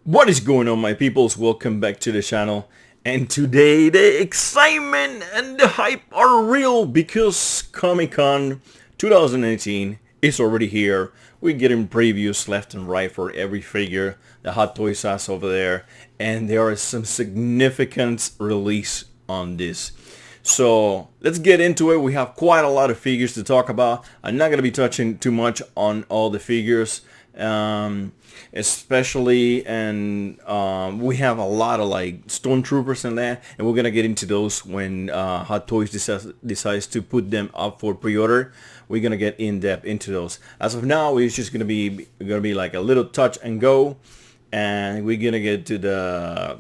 What is going on, my peoples? Welcome back to the channel. And today the excitement and the hype are real because Comic-Con 2018 is already here. We're getting previews left and right for every figure the Hot Toys has over there, and there are some significant release on this. So let's get into it. We have quite a lot of figures to talk about. I'm not going to be touching too much on all the figures. Especially, and we have a lot of like stormtroopers in there, and we're gonna get into those when Hot Toys decides to put them up for pre-order. We're gonna get in depth into those. As of now, it's just gonna be like a little touch and go, and we're gonna get to the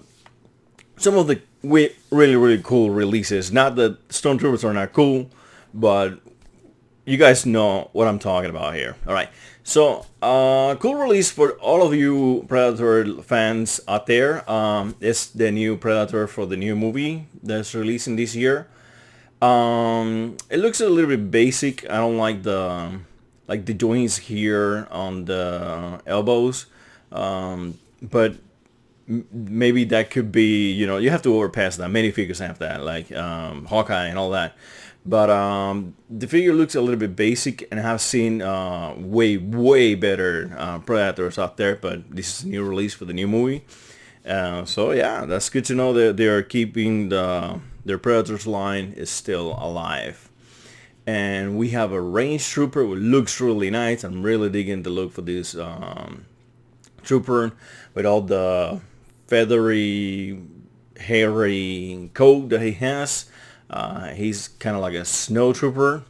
some of the really cool releases. Not that stormtroopers are not cool, but you guys know what I'm talking about here. All right. So, cool release for all of you Predator fans out there. It's the new Predator for the new movie that's releasing this year. It looks a little bit basic. I don't like the joints here on the elbows. But maybe that could be, you have to overpass that. Many figures have that, like Hawkeye and all that. But the figure looks a little bit basic, and I have seen way better Predators out there, but this is a new release for the new movie. So yeah, that's good to know that they are keeping their Predators line is still alive. And we have a range trooper who looks really nice. I'm really digging the look for this trooper with all the feathery, hairy coat that he has. He's kind of like a snow trooper.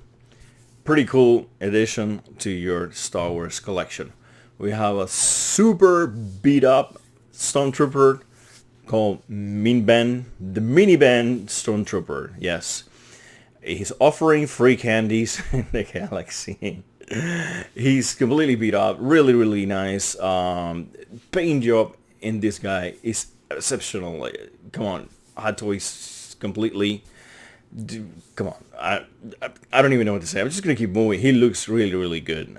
Pretty cool addition to your Star Wars collection. We have a super beat up stormtrooper called Min Ben, the Mini Ben Stormtrooper. Yes, he's offering free candies in the galaxy. He's completely beat up. Really nice. Paint job in this guy is exceptional. Come on, Hot Toys completely. Come on, I don't even know what to say. I'm just gonna keep moving. He looks really good.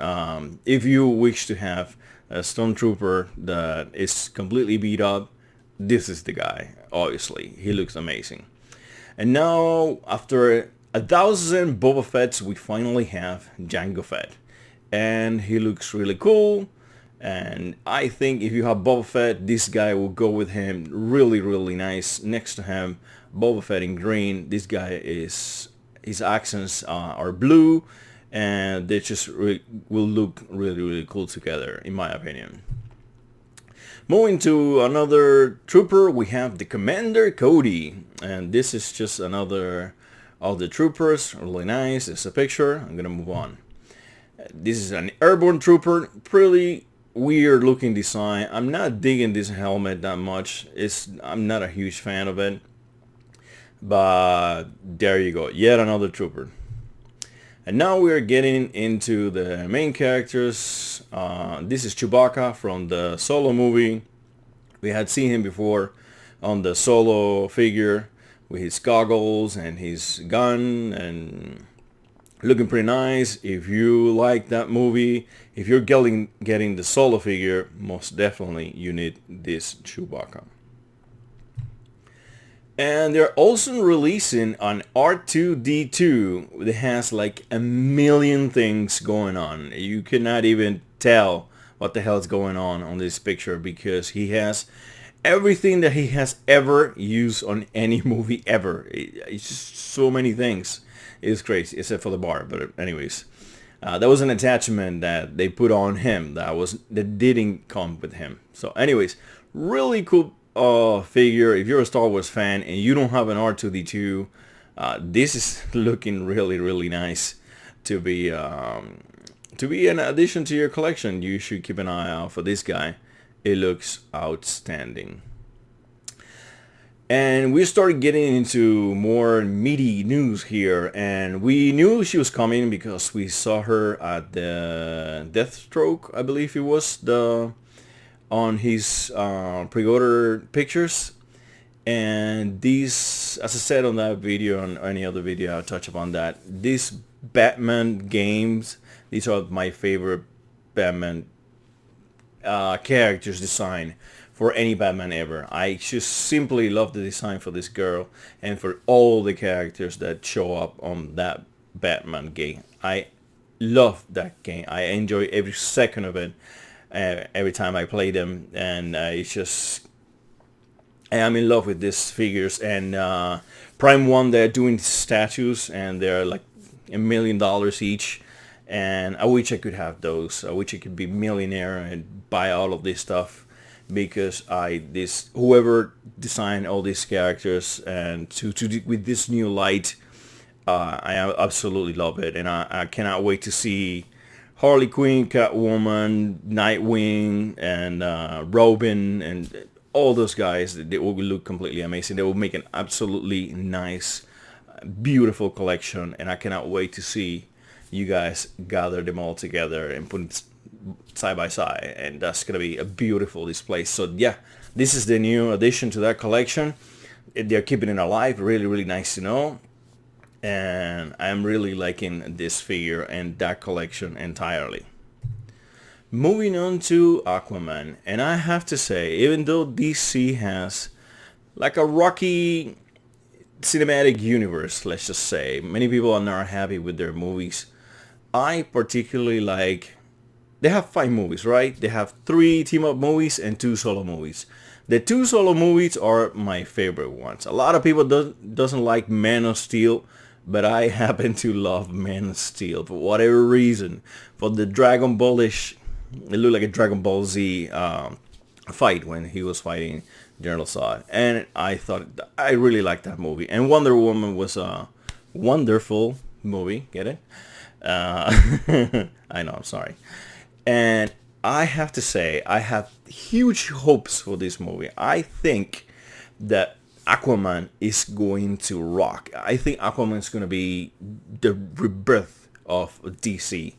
If you wish to have a stormtrooper that is completely beat up, this is the guy. Obviously, he looks amazing. And now, after 1,000 Boba Fett's, we finally have Jango Fett, and he looks really cool. And I think if you have Boba Fett, this guy will go with him really nice. Next to him, Boba Fett in green. This guy is, his accents are blue, and they just will look really cool together, in my opinion. Moving to another trooper, we have the Commander Cody, and this is just another of the troopers. Really nice. It's a picture. I'm gonna move on. This is an airborne trooper. Pretty weird looking design. I'm not digging this helmet that much. I'm not a huge fan of it. But there you go, yet another trooper. And now we're getting into the main characters. This is Chewbacca from the Solo movie. We had seen him before on the Solo figure with his goggles and his gun, and looking pretty nice. If you like that movie, if you're getting the Solo figure, most definitely you need this Chewbacca. And they're also releasing an R2-D2 that has like a million things going on. You cannot even tell what the hell is going on this picture, because he has everything that he has ever used on any movie ever. It's just so many things. It's crazy, except for the bar. But anyways, that was an attachment that they put on him that didn't come with him. So anyways, really cool figure. If you're a Star Wars fan and you don't have an R2-D2, this is looking really nice to be an addition to your collection. You should keep an eye out for this guy. It looks outstanding. And we started getting into more meaty news here, and we knew she was coming because we saw her at the Deathstroke, I believe it was, on his pre-order pictures. And these, as I said on that video, on any other video I'll touch upon that, these Batman games, these are my favorite Batman characters design for any Batman ever. I just simply love the design for this girl and for all the characters that show up on that Batman game. I love that game. I enjoy every second of it every time I play them, and it's just I'm in love with these figures. And Prime One, they're doing statues, and they're like $1 million each. And I wish I could have those. I wish I could be millionaire and buy all of this stuff, because whoever designed all these characters and with this new light, I absolutely love it, and I cannot wait to see Harley Quinn, Catwoman, Nightwing, and Robin, and all those guys. They will look completely amazing. They will make an absolutely nice, beautiful collection, and I cannot wait to see you guys gather them all together and put them side by side, and that's gonna be a beautiful display. So yeah, this is the new addition to that collection. They're keeping it alive. Really, really nice to know. And I'm really liking this figure and that collection entirely. Moving on to Aquaman, and I have to say, even though DC has like a rocky cinematic universe, let's just say, many people are not happy with their movies. I particularly like, they have 5 movies, right? They have 3 team-up movies and 2 solo movies. The 2 solo movies are my favorite ones. A lot of people doesn't like Man of Steel, but I happen to love Man of Steel for whatever reason. For the Dragon Ballish, it looked like a Dragon Ball Z fight when he was fighting General Zod, and I thought I really liked that movie. And Wonder Woman was a wonderful movie. Get it? I know, I'm sorry. And I have to say, I have huge hopes for this movie. I think that Aquaman is going to rock. I think Aquaman is going to be the rebirth of DC,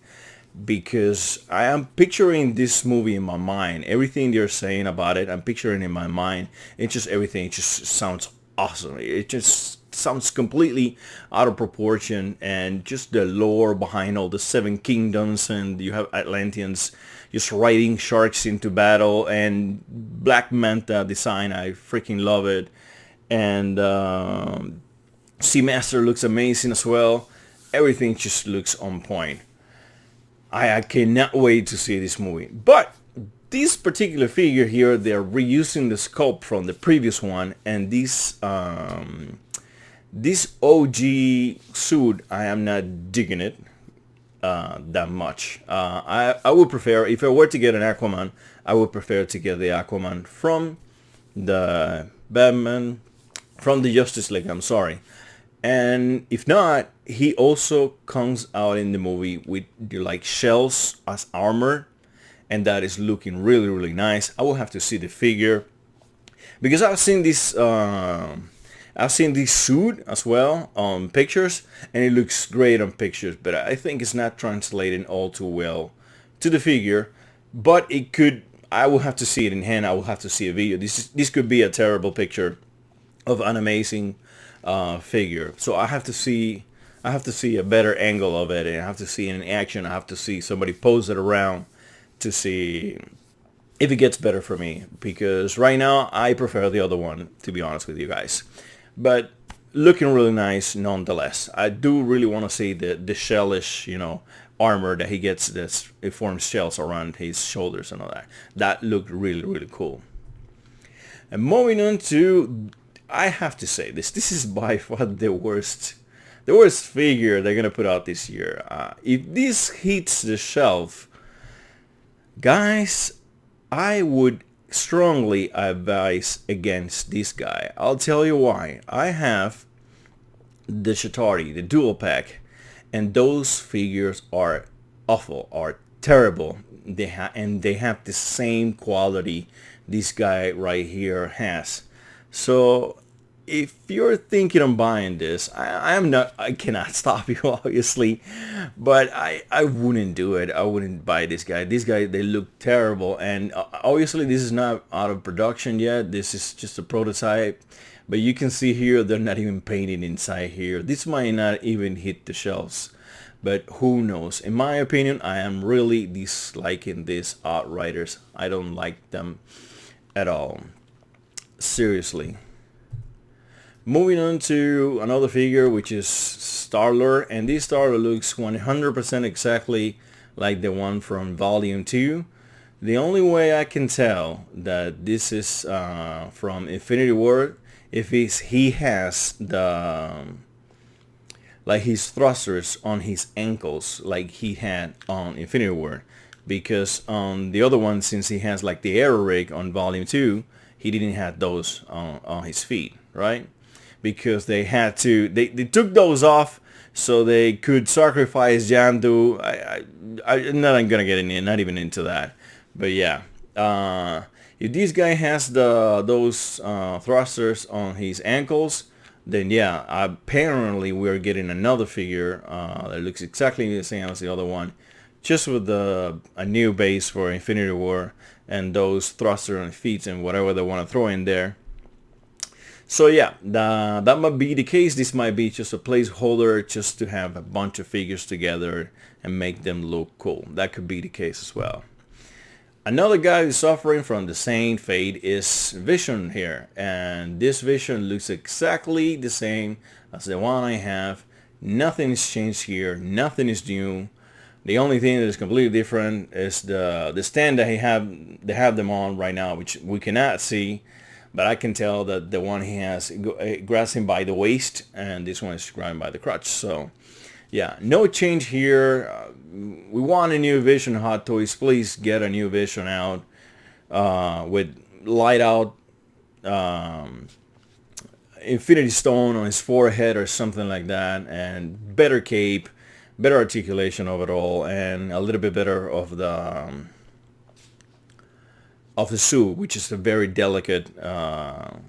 because I am picturing this movie in my mind. Everything they're saying about it, I'm picturing in my mind. It's just everything. It just sounds awesome. It just sounds completely out of proportion, and just the lore behind all the 7 kingdoms, and you have Atlanteans just riding sharks into battle, and Black Manta design, I freaking love it. And Seamaster looks amazing as well. Everything just looks on point. I cannot wait to see this movie. But this particular figure here, they're reusing the sculpt from the previous one, and this OG suit, I am not digging it that much. I would prefer, if I were to get an Aquaman, I would prefer to get the Aquaman from the Batman, from the Justice League, I'm sorry. And if not, he also comes out in the movie with like shells as armor, and that is looking really, really nice. I will have to see the figure, because I've seen this suit as well on pictures, and it looks great on pictures, but I think it's not translating all too well to the figure. But it could, I will have to see it in hand. I will have to see a video. This could be a terrible picture of an amazing figure. So I have to see a better angle of it, and I have to see it in action. I have to see somebody pose it around to see if it gets better for me, because right now I prefer the other one, to be honest with you guys. But looking really nice nonetheless. I do really want to see the shellish, armor that he gets, that it forms shells around his shoulders and all that. That looked really, really cool. And moving on to, I have to say this is by far the worst figure they're gonna put out this year. If this hits the shelf, guys, I would strongly advise against this guy. I'll tell you why. I have the Shatari, the dual pack, and those figures are awful, are terrible. They have the same quality this guy right here has. So if you're thinking of buying this, I cannot stop you, obviously, but I wouldn't do it. I wouldn't buy this guy. These guys, they look terrible, and obviously this is not out of production yet. This is just a prototype, but you can see here they're not even painted inside here. This might not even hit the shelves, but who knows. In my opinion, I am really disliking these Outriders. I don't like them. at all. Seriously. Moving on to another figure, which is Star-Lord, and this Star-Lord looks 100% exactly like the one from Volume 2. The only way I can tell that this is from Infinity War if he has the like his thrusters on his ankles like he had on Infinity War, because on the other one, since he has like the aero rig on Volume 2, he didn't have those on his feet, right? Because they had to, they took those off so they could sacrifice Jandu. I'm not gonna get in, not even into that. But yeah, if this guy has those thrusters on his ankles, then yeah, apparently we're getting another figure that looks exactly the same as the other one, just with a new base for Infinity War and those thrusters on feet and whatever they want to throw in there. So yeah, that might be the case. This might be just a placeholder just to have a bunch of figures together and make them look cool. That could be the case as well. Another guy who's suffering from the same fate is Vision here, and this Vision looks exactly the same as the one I have. Nothing is changed here, nothing is new. The only thing that is completely different is the stand that they have them on right now, which we cannot see, but I can tell that the one he has grabs him by the waist, and this one is grabbed by the crotch. So yeah, no change here. We want a new Vision, Hot Toys. Please get a new Vision out with light out Infinity Stone on his forehead or something like that, and better cape, better articulation of it all, and a little bit better of the suit, which is a very delicate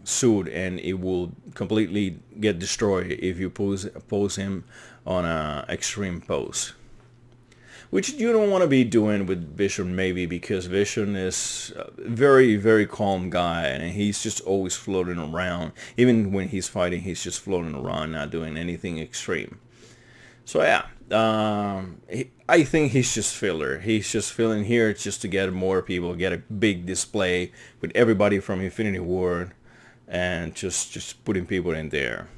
suit, and it will completely get destroyed if you pose him on a extreme pose, which you don't want to be doing with Vision, maybe, because Vision is a very, very calm guy, and he's just always floating around. Even when he's fighting, he's just floating around, not doing anything extreme. So yeah, I think he's just filler. He's just filling here just to get more people, get a big display with everybody from Infinity War, and just putting people in there.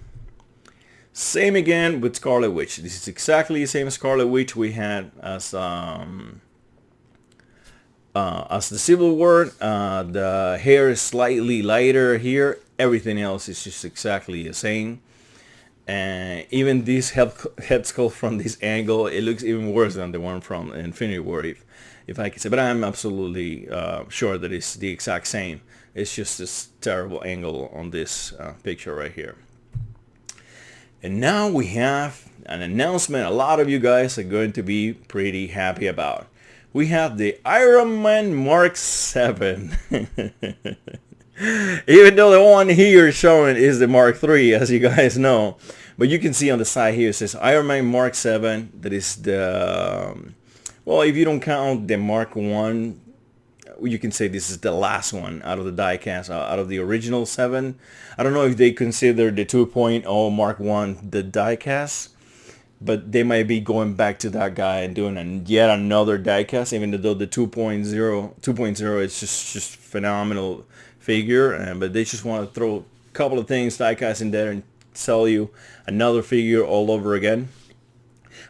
Same again with Scarlet Witch. This is exactly the same Scarlet Witch we had as the Civil War. The hair is slightly lighter here. Everything else is just exactly the same. And even this head sculpt from this angle, it looks even worse than the one from Infinity War, if I can say. But I'm absolutely sure that it's the exact same. It's just this terrible angle on this picture right here. And now we have an announcement a lot of you guys are going to be pretty happy about. We have the Iron Man Mark 7. Even though the one here showing is the Mark 3, as you guys know. But you can see on the side here it says Iron Man Mark 7. That is the, well, if you don't count the Mark 1, you can say this is the last one out of the die-cast, out of the original 7. I don't know if they consider the 2.0 Mark 1 the die-cast, but they might be going back to that guy and doing yet another die-cast, even though the 2.0 is just phenomenal figure, but they just want to throw a couple of things die-cast in there and sell you another figure all over again.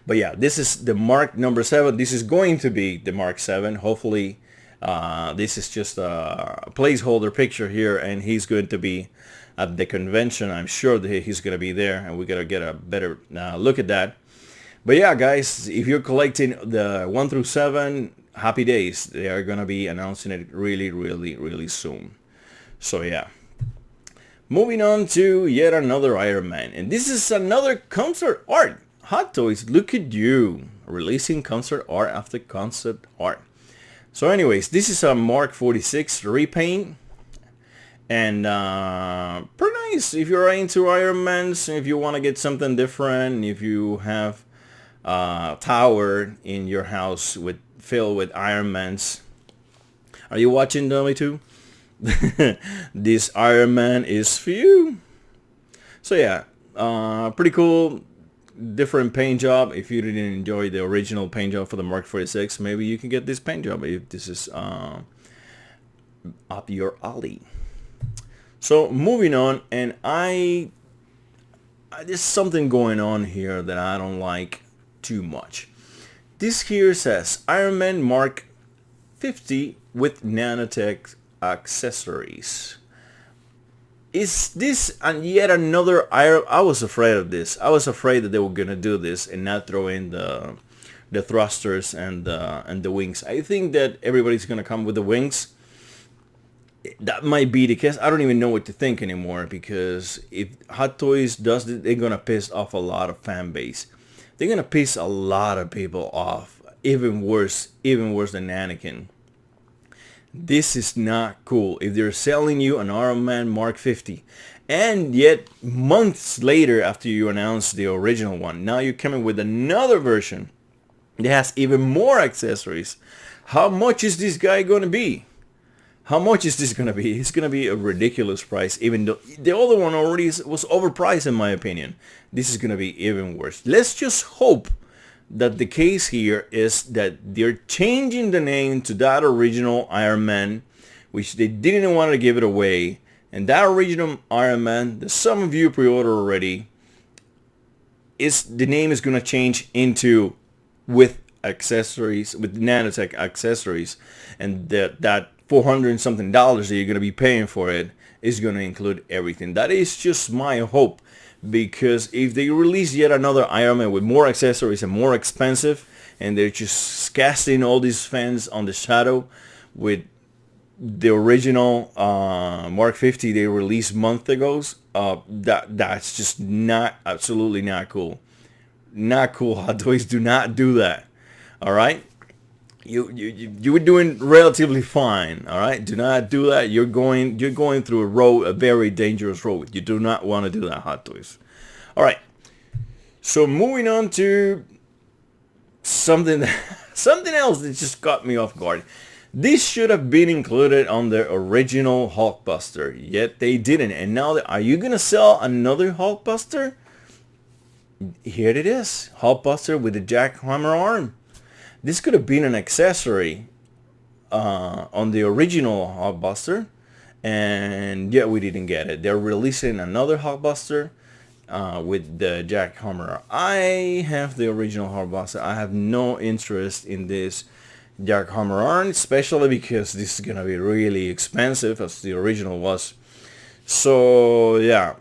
But yeah, this is the Mark number 7. This is going to be the Mark 7. Hopefully this is just a placeholder picture here, and he's going to be at the convention. I'm sure that he's going to be there, and we got to get a better look at that. But yeah, guys, if you're collecting the 1 through 7, happy days. They are going to be announcing it really, really, really soon. So yeah. Moving on to yet another Iron Man. And this is another concept art. Hot Toys, look at you. Releasing concept art after concept art. So anyways, this is a Mark 46 repaint. And pretty nice if you're into Iron Mans, if you want to get something different, if you have a tower in your house filled with Iron Mans. Are you watching, Dummy 2? This Iron Man is for you. So yeah, pretty cool, different paint job. If you didn't enjoy the original paint job for the Mark 46, maybe you can get this paint job if this is up your alley. So moving on, and there's something going on here that I don't like too much. This here says Iron Man Mark 50 with nanotech accessories. Is this and yet another Iron? I was afraid of this. I was afraid that they were gonna do this and not throw in the thrusters and the wings. I think that everybody's gonna come with the wings. That might be the case. I don't even know what to think anymore, because if Hot Toys does it, they're gonna piss off a lot of fan base. They're gonna piss a lot of people off. Even worse than Anakin. This is not cool. If they're selling you an Iron Man Mark 50, and yet months later after you announce the original one, now you're coming with another version that has even more accessories. How much is this guy gonna be? How much is this going to be? It's going to be a ridiculous price, even though the other one already was overpriced in my opinion. This is going to be even worse. Let's just hope that the case here is that they're changing the name to that original Iron Man, which they didn't want to give it away. And that original Iron Man, that some of you pre-order already, the name is going to change into with accessories, with nanotech accessories, and that $400 and something that you're going to be paying for it is going to include everything. That is just my hope, because if they release yet another Iron Man with more accessories and more expensive, and they're just casting all these fans on the shadow with the original Mark 50 they released months ago, that's just absolutely not cool. Not cool. Hot Toys, do not do that. All right. You were doing relatively fine, all right? Do not do that. You're going through a very dangerous road. You do not want to do that, Hot Toys. All right. So moving on to something else that just caught me off guard. This should have been included on the original Hulkbuster, yet they didn't. And now, are you gonna sell another Hulkbuster? Here it is, Hulkbuster with the jackhammer arm. This could have been an accessory on the original Hulkbuster, and yet we didn't get it. They're releasing another Hulkbuster with the jackhammer. I have the original Hulkbuster. I have no interest in this jackhammer arm, especially because this is gonna be really expensive as the original was. So yeah,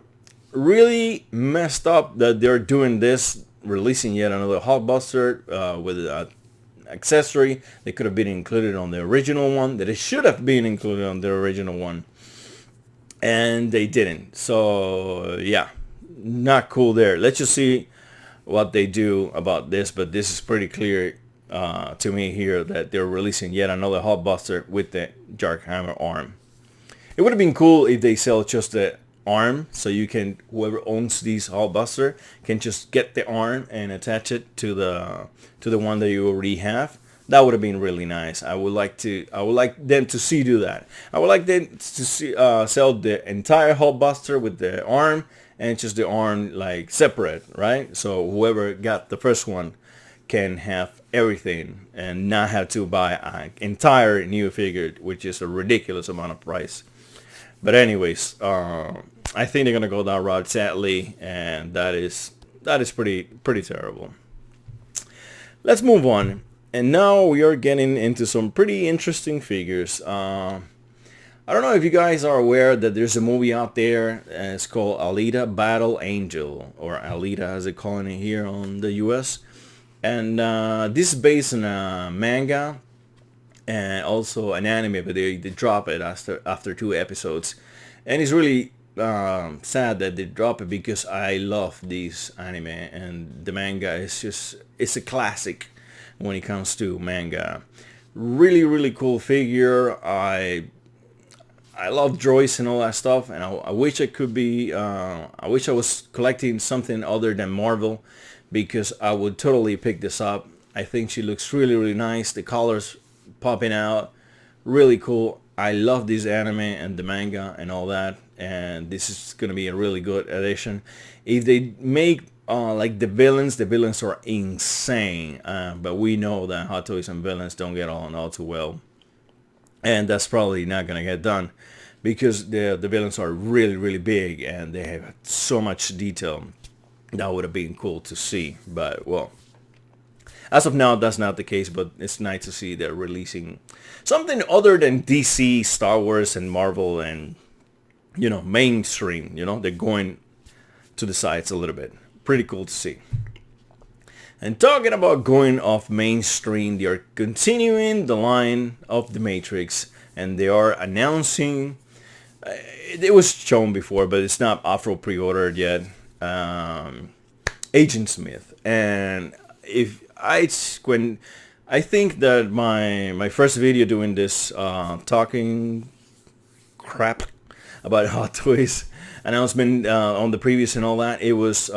really messed up that they're doing this, releasing yet another Hulkbuster with a accessory. They could have been included on the original one, that it should have been included on the original one, and they didn't. So yeah, not cool there. Let's just see what they do about this, but this is pretty clear to me here that they're releasing yet another Hulkbuster with the jackhammer arm. It would have been cool if they sell just the arm, so you can, whoever owns these Hulkbuster can just get the arm and attach it to the one that you already have. That would have been really nice. I would like them to do that. I would like them to sell the entire Hulkbuster with the arm, and just the arm like separate, right? So whoever got the first one can have everything and not have to buy an entire new figure, which is a ridiculous amount of price. But anyways, I think they're gonna go that route, sadly, and that is pretty terrible. Let's move on, and now we are getting into some pretty interesting figures. I don't know if you guys are aware that there's a movie out there, and it's called Leda Battle Angel, or Alita as they call it here on the US. And this is based on a manga and also an anime, but they drop it after 2 episodes. And it's really sad that they drop it, because I love this anime, and the manga is it's a classic when it comes to manga. Really cool figure. I love droids and all that stuff, and I wish I could be I wish I was collecting something other than Marvel, because I would totally pick this up. I think she looks really nice. The colors popping out, really cool. I love this anime and the manga and all that, and this is gonna be a really good addition. If they make like the villains are insane, but we know that Hot Toys and villains don't get on all too well. and that's probably not gonna get done because the villains are really big and they have so much detail. That would have been cool to see, but well, as of now that's not the case. But it's nice to see they're releasing something other than DC, Star Wars, and Marvel, and mainstream. They're going to the sides a little bit. Pretty cool to see. And talking about going off mainstream, they are continuing the line of the Matrix, and they are announcing, it was shown before, but it's not Afro pre-ordered yet, Agent Smith. And when I think that my first video doing this talking crap about Hot Toys announcement on the previous and all that, it was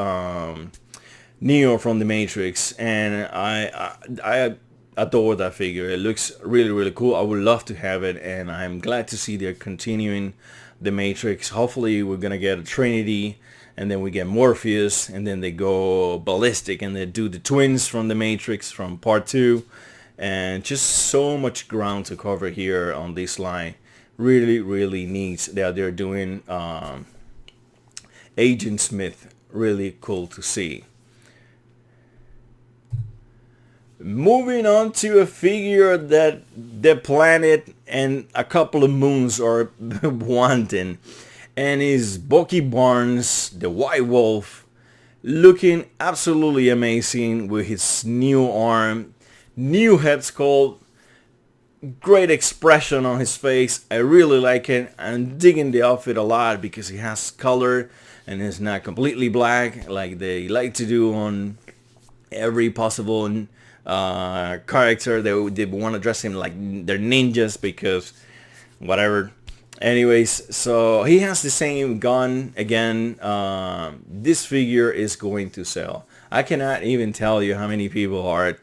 Neo from the Matrix, and I adore that figure. It looks really cool. I would love to have it, and I'm glad to see they're continuing the Matrix. Hopefully we're gonna get a Trinity, and then we get Morpheus, and then they go ballistic and they do the twins from the Matrix from part 2, and just so much ground to cover here on this line. Really neat that they're doing Agent Smith. Really cool to see. Moving on to a figure that the planet and a couple of moons are wanting, and is Bucky Barnes, the White Wolf, looking absolutely amazing with his new arm, new head sculpt, great expression on his face. I really like it. I'm digging the outfit a lot because he has color and it's not completely black like they like to do on every possible character. They want to dress him like they're ninjas because whatever. Anyways, so he has the same gun again. This figure is going to sell. I cannot even tell you how many people are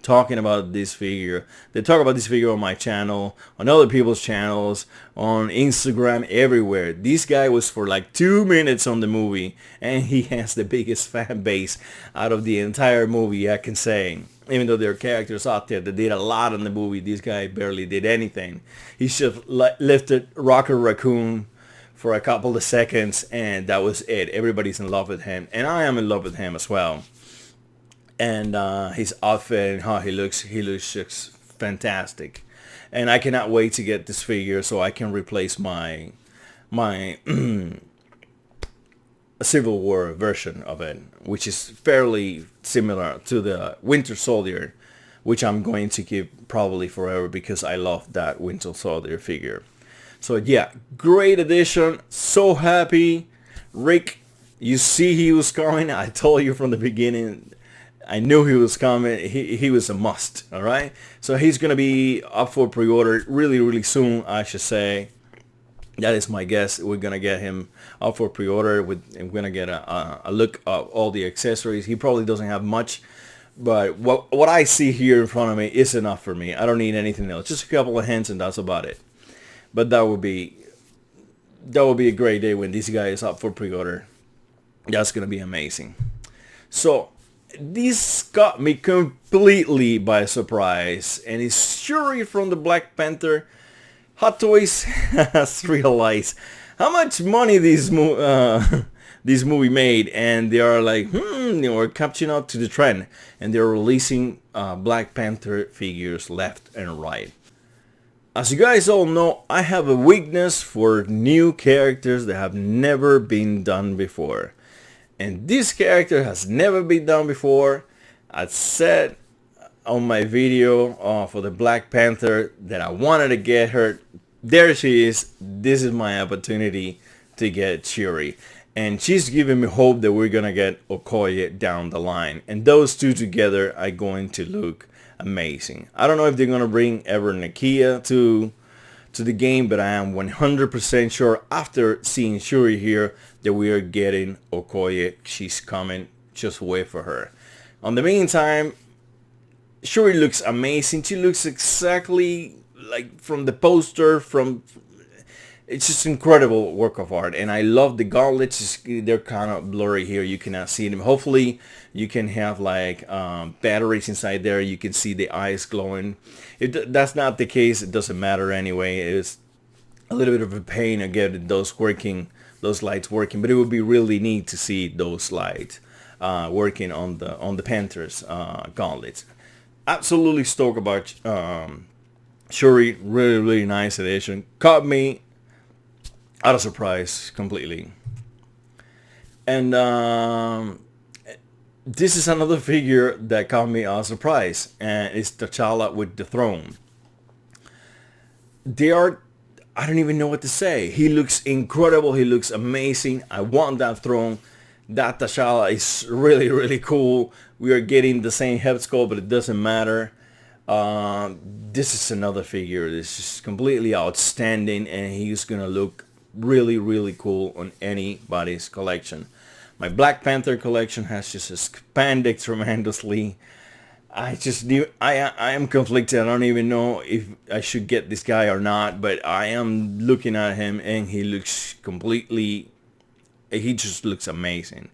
talking about this figure. They talk about this figure on my channel, on other people's channels, on Instagram, everywhere. This guy was for like 2 minutes on the movie, and he has the biggest fan base out of the entire movie, I can say. Even though there are characters out there that did a lot in the movie, this guy barely did anything. He just lifted Rocket Raccoon for a couple of seconds, and that was it. Everybody's in love with him, and I am in love with him as well. And his outfit and how he looks just fantastic. And I cannot wait to get this figure so I can replace my Civil War version of it, which is fairly similar to the Winter Soldier, which I'm going to keep probably forever because I love that Winter Soldier figure. So yeah, great addition. So happy. Rick, you see he was coming. I told you from the beginning. I knew he was coming. He was a must. All right. So he's gonna be up for pre-order really soon, I should say. That is my guess. We're gonna get him up for pre-order. We're gonna get a look at all the accessories. He probably doesn't have much, but what I see here in front of me is enough for me. I don't need anything else. Just a couple of hands and that's about it. But that would be a great day when this guy is up for pre-order. That's gonna be amazing. So this got me completely by surprise, and it's Shuri from the Black Panther. Hot Toys has realized how much money this movie made, and they are like, we're catching up to the trend, and they're releasing Black Panther figures left and right. As you guys all know, I have a weakness for new characters that have never been done before. And this character has never been done before. I said on my video for the Black Panther that I wanted to get her. There she is. This is my opportunity to get Shuri. And she's giving me hope that we're going to get Okoye down the line. And those two together are going to look amazing. I don't know if they're going to bring ever Nakia to the game, but I am 100% sure after seeing Shuri here that we are getting Okoye. She's coming. Just wait for her. On the meantime, Shuri looks amazing. She looks exactly like from the poster. it's just incredible work of art, and I love the gauntlets. They're kind of blurry here, you cannot see them. Hopefully you can have like batteries inside there, you can see the eyes glowing. If that's not the case, it doesn't matter anyway. It's a little bit of a pain to get those lights working, but it would be really neat to see those lights working on the Panthers gauntlets. Absolutely stoked about Shuri. Really nice edition. Caught me out of surprise completely. And this is another figure that caught me out of surprise, and it's T'Challa with the throne. I don't even know what to say. He looks incredible. He looks amazing. I want that throne. That T'Challa is really, really cool. We are getting the same head sculpt, but it doesn't matter. This is another figure. This is completely outstanding, and he's gonna look really, really cool on anybody's collection. My Black Panther collection has just expanded tremendously. I am conflicted. I don't even know if I should get this guy or not, but I am looking at him and he looks he just looks amazing.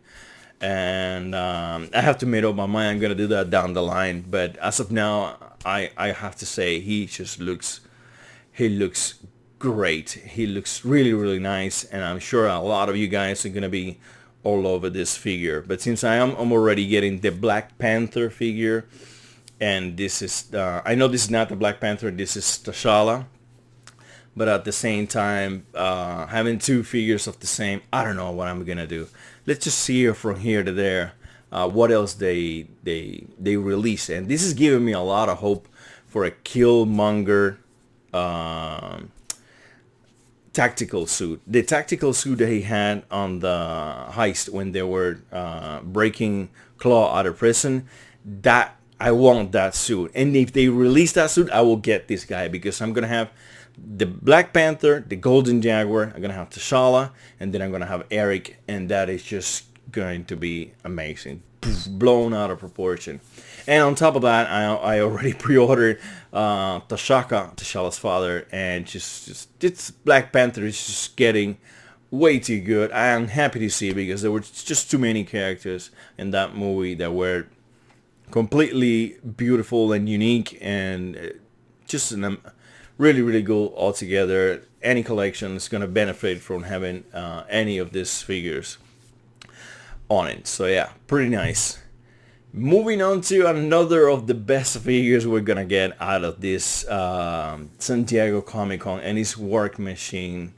And I have to make up my mind. I'm gonna do that down the line, but as of now, I have to say he looks great. He looks really, really nice, and I'm sure a lot of you guys are gonna be all over this figure. But since I'm already getting the Black Panther figure, and this is I know this is not the Black Panther, this is T'Challa, but at the same time, having two figures of the same, I don't know what I'm gonna do. Let's just see here from here to there what else they release. And this is giving me a lot of hope for a Killmonger tactical suit. The tactical suit that he had on the heist when they were breaking Claw out of prison, that I want that suit. And if they release that suit, I will get this guy, because I'm gonna have the Black Panther, the Golden Jaguar, I'm gonna have T'Challa, and then I'm gonna have Eric, and that is just going to be amazing. Blown out of proportion. And on top of that, I already pre-ordered T'Challa's father, and just this Black Panther is just getting way too good. I am happy to see it, because there were just too many characters in that movie that were completely beautiful and unique, and just really, really good altogether. Any collection is going to benefit from having any of these figures on it. So yeah, pretty nice. Moving on to another of the best figures we're gonna get out of this San Diego Comic-Con, and it's Work Machine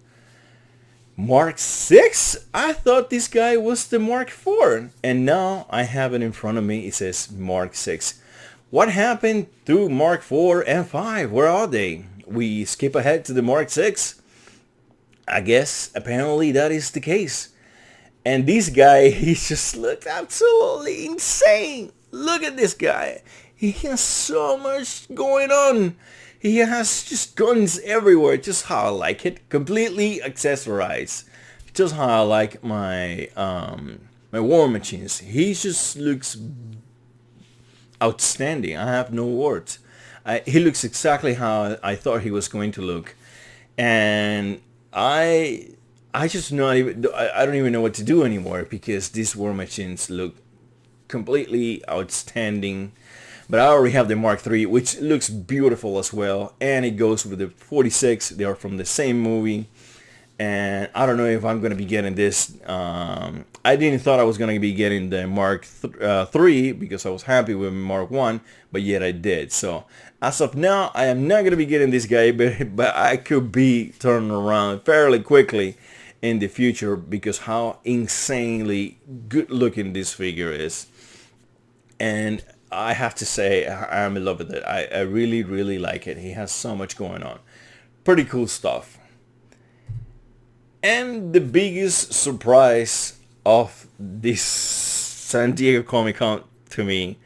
Mark 6? I thought this guy was the Mark 4, and now I have it in front of me. It says Mark 6. What happened to Mark 4 and 5? Where are they? We skip ahead to the Mark 6? I guess apparently that is the case. And this guy, he just looks absolutely insane. Look at this guy. He has so much going on. He has just guns everywhere. Just how I like it. Completely accessorized. Just how I like my my War Machines. He just looks outstanding. I have no words. He looks exactly how I thought he was going to look. And I just not even, I don't even know what to do anymore, because these War Machines look completely outstanding. But I already have the Mark III, which looks beautiful as well, and it goes with the 46. They are from the same movie, and I don't know if I'm going to be getting this. I didn't thought I was going to be getting the Mark III, because I was happy with Mark 1, but yet I did. So as of now, I am not going to be getting this guy, but I could be turning around fairly quickly in the future, because how insanely good looking this figure is. And I have to say, I'm in love with it. I really, really like it. He has so much going on. Pretty cool stuff. And the biggest surprise of this San Diego Comic-Con to me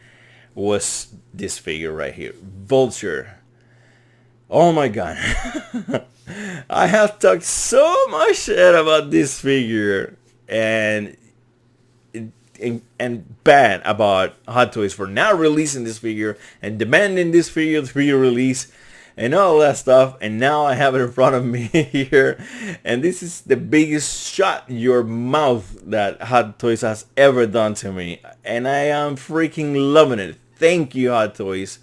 was this figure right here, Vulture. Oh my god. I have talked so much shit about this figure and bad about Hot Toys for not releasing this figure and demanding this figure release. and all that stuff, and now I have it in front of me here, and this is the biggest shot in your mouth that Hot Toys has ever done to me, and I am freaking loving it. Thank you, Hot Toys.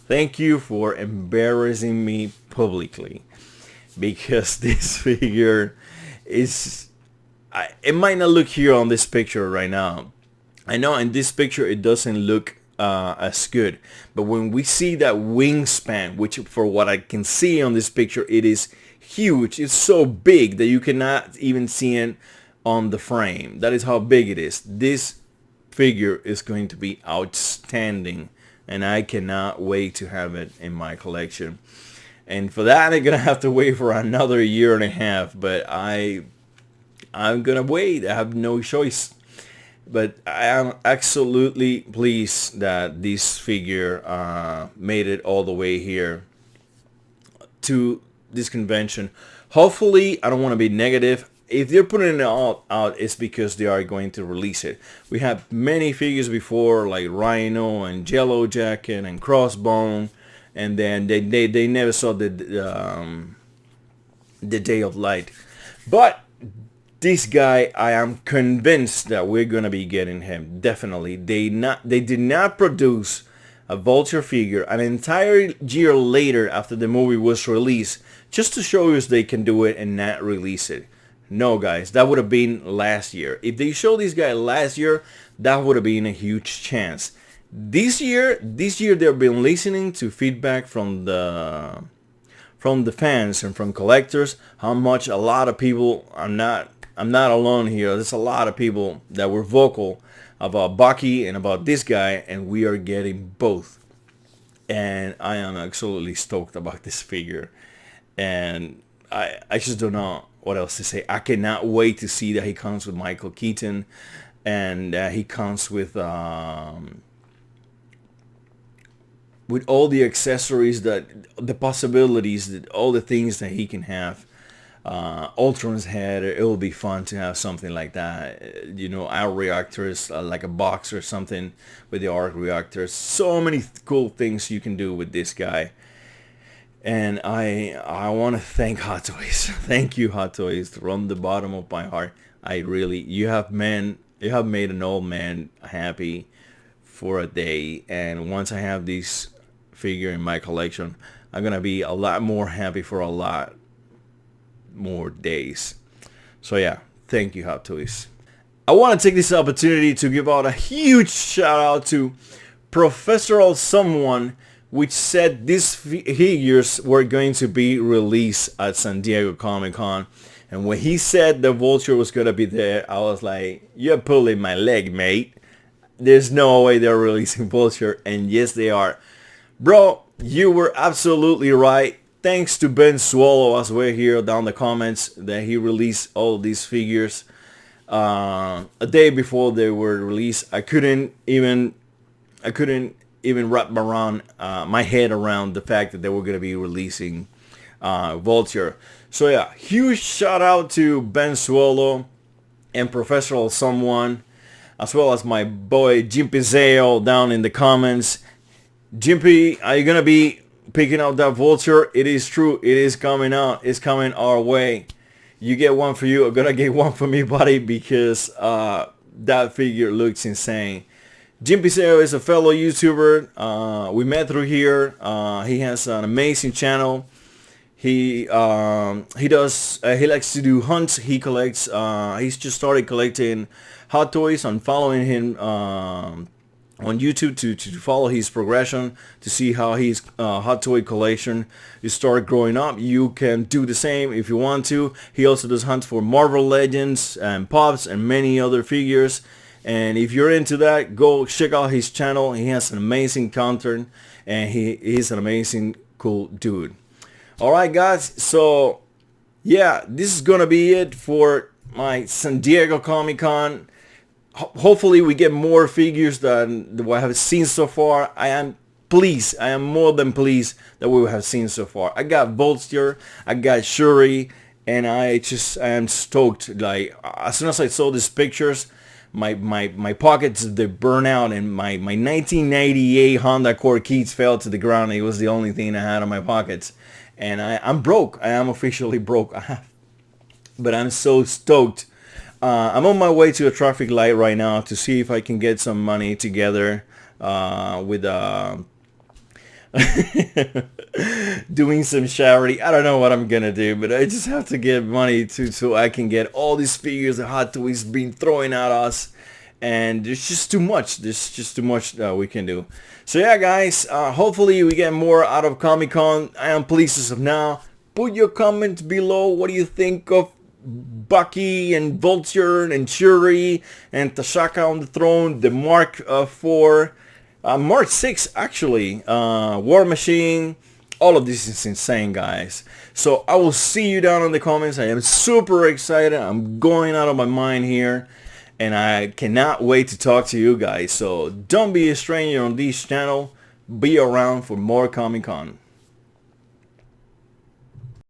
Thank you for embarrassing me publicly, because this figure is, it might not look here on this picture right now. I know in this picture it doesn't look as good, but when we see that wingspan, which for what I can see on this picture, it is huge. It's so big that you cannot even see it on the frame. That is how big it is. This figure is going to be outstanding, and I cannot wait to have it in my collection. And for that, I'm gonna have to wait for another year and a half, but I'm gonna wait. I have no choice. But I am absolutely pleased that this figure made it all the way here to this convention. Hopefully, I don't want to be negative. If they're putting it out, it's because they are going to release it. We have many figures before, like Rhino and Jello Jacket and Crossbone, and then they never saw the day of light. But this guy, I am convinced that we're gonna be getting him. Definitely. They did not produce a Vulture figure an entire year later after the movie was released, just to show us they can do it and not release it. No, guys, that would have been last year. If they showed this guy last year, that would have been a huge chance. This year they've been listening to feedback from the fans and from collectors, how much a lot of people, I'm not alone here. There's a lot of people that were vocal about Bucky and about this guy, and we are getting both. And I am absolutely stoked about this figure. And I just don't know what else to say. I cannot wait to see that he comes with Michael Keaton, and he comes with all the accessories, that the possibilities, that all the things that he can have. Ultron's head, it will be fun to have something like that. You know, our reactors, like a box or something with the arc reactors. So many cool things you can do with this guy. And I want to thank Hot Toys. Thank you, Hot Toys, from the bottom of my heart. You have made an old man happy for a day. And once I have this figure in my collection, I'm gonna be a lot more happy for a lot more days. So yeah, thank you, Hot Toys. I want to take this opportunity to give out a huge shout out to Professor Someone, which said these figures were going to be released at San Diego Comic-Con. And when he said the Vulture was going to be there, I was like, you're pulling my leg, mate. There's no way they're releasing Vulture. And yes, they are. Bro, you were absolutely right. Thanks to Ben Swallow, as we're here down the comments, that he released all these figures a day before they were released. I couldn't even wrap my head around the fact that they were going to be releasing Vulture. So yeah, huge shout out to Ben Swallow and Professor Someone, as well as my boy Jimpy Zale down in the comments. Jimpy, are you going to be picking out that Vulture? It is true. It is coming out. It's coming our way. You get one for you. I'm gonna get one for me, buddy, because that figure looks insane. Jim Pizarro is a fellow YouTuber. We met through here. He has an amazing channel. He likes to do hunts. He collects. He's just started collecting Hot Toys. I'm following him on YouTube to follow his progression, to see how his Hot Toy collection is started growing up. You can do the same if you want to. He also does hunts for Marvel Legends and Pops and many other figures. And if you're into that, go check out his channel. He has an amazing content, and he's an amazing, cool dude. Alright guys, so yeah, this is gonna be it for my San Diego Comic-Con. Hopefully we get more figures than what I have seen so far. I am more than pleased that we have seen so far. I got Vulture, I got Shuri, and I am stoked. Like, as soon as I saw these pictures, my pockets, they burn out, and my 1998 Honda Accord keys fell to the ground. It was the only thing I had on my pockets, and I'm broke. I am officially broke. But I'm so stoked. I'm on my way to a traffic light right now to see if I can get some money together with doing some charity. I don't know what I'm gonna do, but I just have to get money so I can get all these figures that Hot Toys been throwing at us, and there's just too much. There's just too much we can do. So yeah, guys, hopefully we get more out of Comic-Con. I am pleased as of now. Put your comments below. What do you think of Bucky and Vulture and Shuri and T'Chaka on the throne, the Mark 4, Mark 6 actually, War Machine? All of this is insane, guys. So I will see you down in the comments. I am super excited. I'm going out of my mind here, and I cannot wait to talk to you guys. So don't be a stranger on this channel. Be around for more Comic-Con.